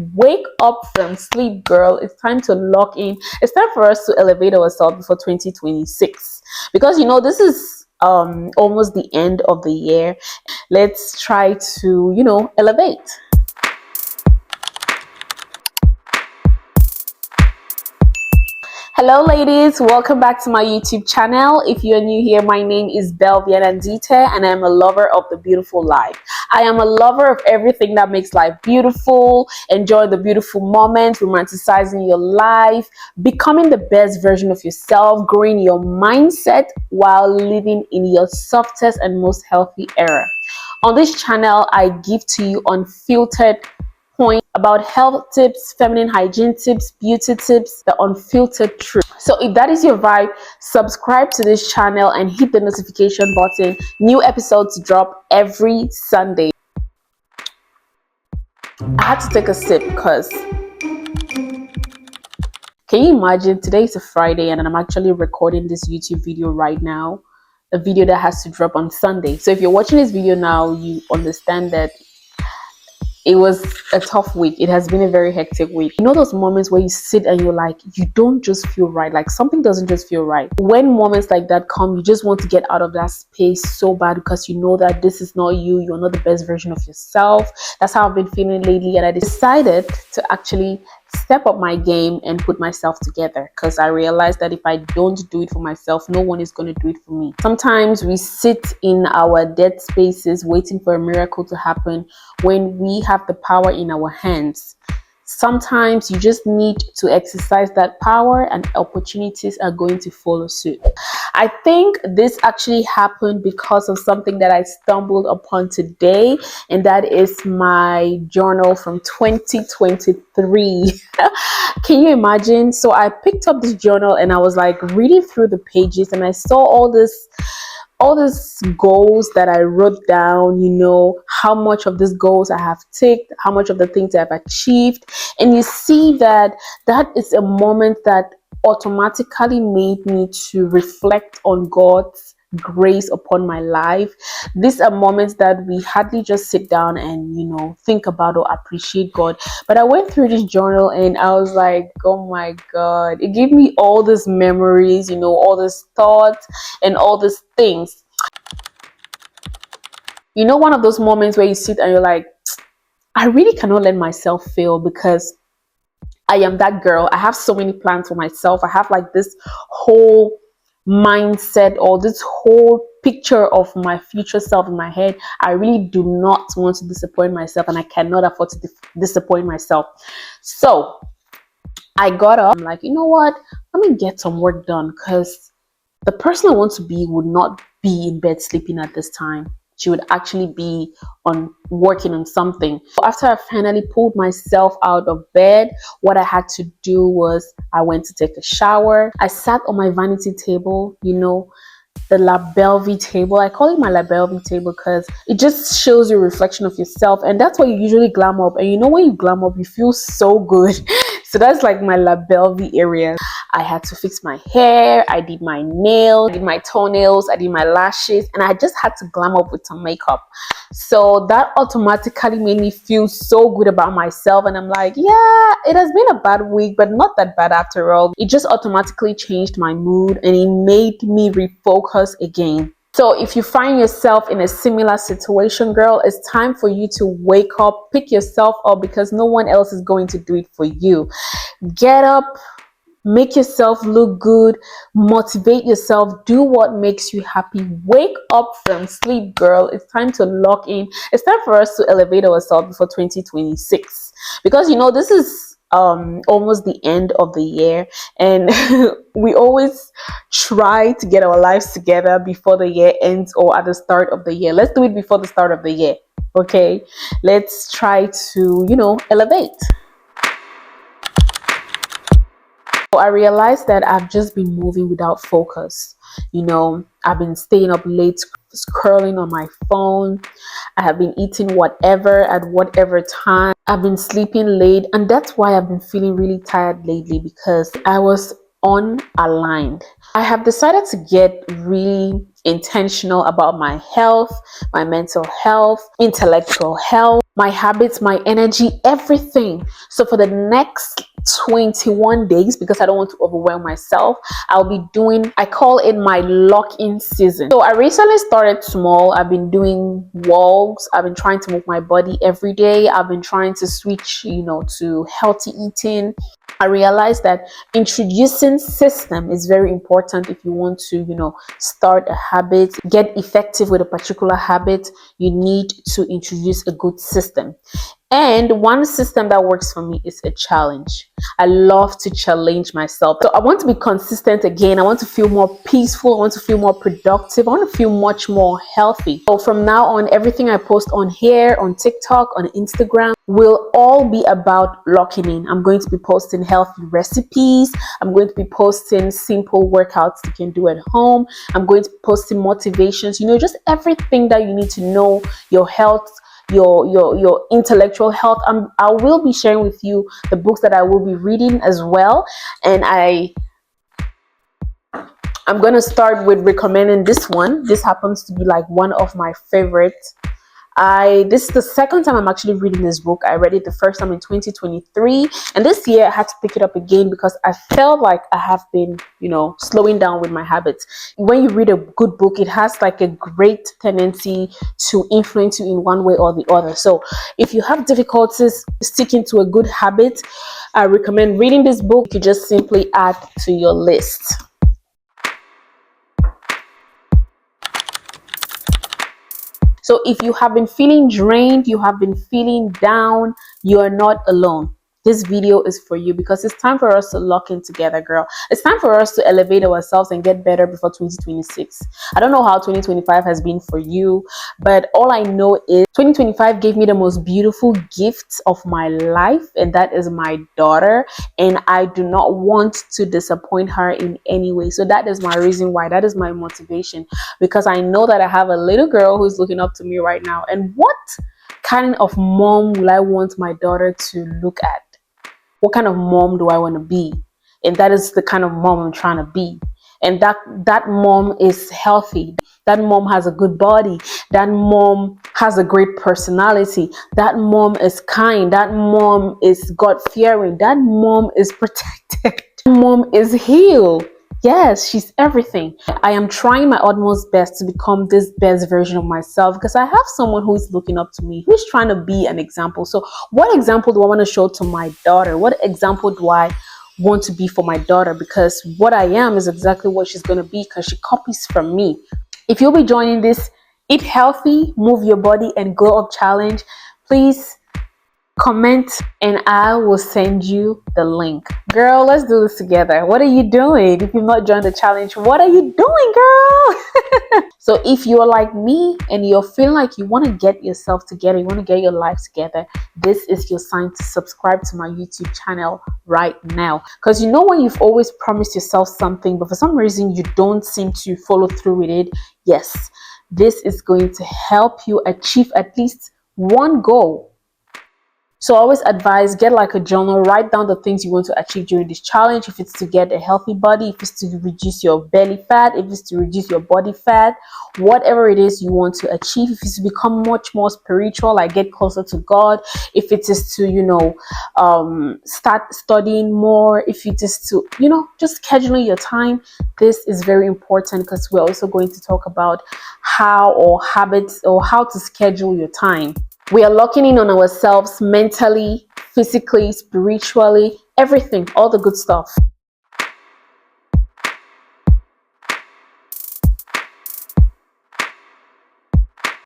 Wake up from sleep, girl. It's time to lock in. It's time for us to elevate ourselves before 2026, because this is almost the end of the year. Let's try to elevate. Hello ladies, welcome back to my YouTube channel. If you're new here, my name is Belvia Nandite and I'm a lover of the beautiful life. I am a lover of everything that makes life beautiful, enjoy the beautiful moments, romanticizing your life, becoming the best version of yourself, growing your mindset while living in your softest and most healthy era. On this channel, I give to you unfiltered point about health tips, feminine hygiene tips, beauty tips, the unfiltered truth. So if that is your vibe, subscribe to this channel and hit the notification button. New episodes drop every Sunday. I had to take a sip because can you imagine, today is a Friday and I'm actually recording this YouTube video right now, a video that has to drop on Sunday. So if you're watching this video now, you understand that it was a tough week. It has been a very hectic week. Those moments where you sit and you're like, you don't just feel right, like something doesn't just feel right. When moments like that come, you just want to get out of that space so bad because you know that this is not you, you're not the best version of yourself. That's how I've been feeling lately, and I decided to actually step up my game and put myself together, because I realized that if I don't do it for myself, no one is going to do it for me. Sometimes we sit in our dead spaces waiting for a miracle to happen when we have the power in our hands. Sometimes you just need to exercise that power and opportunities are going to follow suit. I think this actually happened because of something that I stumbled upon today, and that is my journal from 2023. Can you imagine? So I picked up this journal and I was like reading through the pages and I saw all these goals that I wrote down, how much of these goals I have ticked, how much of the things I've achieved. And you see that is a moment that automatically made me to reflect on God's grace upon my life. These are moments that we hardly just sit down and think about or appreciate God. But I went through this journal and I was like, oh my God, it gave me all these memories, all these thoughts and all these things. One of those moments where you sit and you're like, I really cannot let myself fail, because I am that girl. I have so many plans for myself. I have like this whole mindset or this whole picture of my future self in my head. I really do not want to disappoint myself, and I cannot afford to disappoint myself. So I got up. I'm like, you know what? Let me get some work done, because the person I want to be would not be in bed sleeping at this time. She would actually be working on something. After I finally pulled myself out of bed, what I had to do was I went to take a shower. I sat on my vanity table, the La Bellevue table. I call it my La Bellevue table because it just shows you a reflection of yourself, and that's why you usually glam up. And when you glam up, you feel so good. So that's like my La Bellevue area. I had to fix my hair, I did my nails, I did my toenails, I did my lashes, and I just had to glam up with some makeup. So that automatically made me feel so good about myself, and I'm like, yeah, it has been a bad week, but not that bad after all. It just automatically changed my mood and it made me refocus again. So if you find yourself in a similar situation, girl, it's time for you to wake up, pick yourself up, because no one else is going to do it for you. Get up, make yourself look good, motivate yourself, do what makes you happy. Wake up from sleep, girl. It's time to lock in. It's time for us to elevate ourselves before 2026, because this is almost the end of the year, and we always try to get our lives together before the year ends or at the start of the year. Let's do it before the start of the year. Okay, let's try to elevate. I realized that I've just been moving without focus. I've been staying up late, scrolling on my phone. I have been eating whatever at whatever time. I've been sleeping late, and that's why I've been feeling really tired lately, because I was unaligned. I have decided to get really intentional about my health, my mental health, intellectual health. my habits, my energy, everything. So for the next 21 days, because I don't want to overwhelm myself, I'll be doing, I call it my lock-in season. So I recently started small. I've been doing walks. I've been trying to move my body every day. I've been trying to switch, to healthy eating. I realized that introducing system is very important if you want to, start a habit, get effective with a particular habit. You need to introduce a good system. And one system that works for me is a challenge. I love to challenge myself. So I want to be consistent again. I want to feel more peaceful. I want to feel more productive. I want to feel much more healthy. So from now on, everything I post on here, on TikTok, on Instagram, will all be about locking in. I'm going to be posting healthy recipes. I'm going to be posting simple workouts you can do at home. I'm going to be posting motivations, just everything that you need to know, your health, your intellectual health. I will be sharing with you the books that I will be reading as well, and I'm going to start with recommending this one. This happens to be like one of my favorites. This is the second time I'm actually reading this book. I read it the first time in 2023, and this year I had to pick it up again because I felt like I have been, slowing down with my habits. When you read a good book, it has like a great tendency to influence you in one way or the other. So if you have difficulties sticking to a good habit, I recommend reading this book. You just simply add to your list. So if you have been feeling drained, you have been feeling down, you are not alone. This video is for you because it's time for us to lock in together, girl. It's time for us to elevate ourselves and get better before 2026. I don't know how 2025 has been for you, but all I know is 2025 gave me the most beautiful gift of my life, and that is my daughter. And I do not want to disappoint her in any way. So that is my reason why. That is my motivation, because I know that I have a little girl who's looking up to me right now. And what kind of mom will I want my daughter to look at? What kind of mom do I want to be? And that is the kind of mom I'm trying to be. And that mom is healthy. That mom has a good body. That mom has a great personality. That mom is kind. That mom is God-fearing. That mom is protected. That mom is healed. Yes, she's everything. I am trying my utmost best to become this best version of myself because I have someone who is looking up to me, who's trying to be an example. So what example do I want to show to my daughter? What example do I want to be for my daughter? Because what I am is exactly what she's going to be, because she copies from me. If you'll be joining this Eat Healthy, Move Your Body and Glow Up Challenge, please comment and I will send you the link. Girl, let's do this together. What are you doing? If you've not joined the challenge, what are you doing, girl? So if you're like me and you're feeling like you want to get yourself together, you want to get your life together, this is your sign to subscribe to my YouTube channel right now. Because when you've always promised yourself something, but for some reason you don't seem to follow through with it, yes, this is going to help you achieve at least one goal. So I always advise, get like a journal, write down the things you want to achieve during this challenge. If it's to get a healthy body, if it's to reduce your belly fat, if it's to reduce your body fat, whatever it is you want to achieve. If it's to become much more spiritual, like get closer to God. If it is to, start studying more. If it is to, just scheduling your time. This is very important because we're also going to talk about how to schedule your time. We are locking in on ourselves mentally, physically, spiritually, everything, all the good stuff.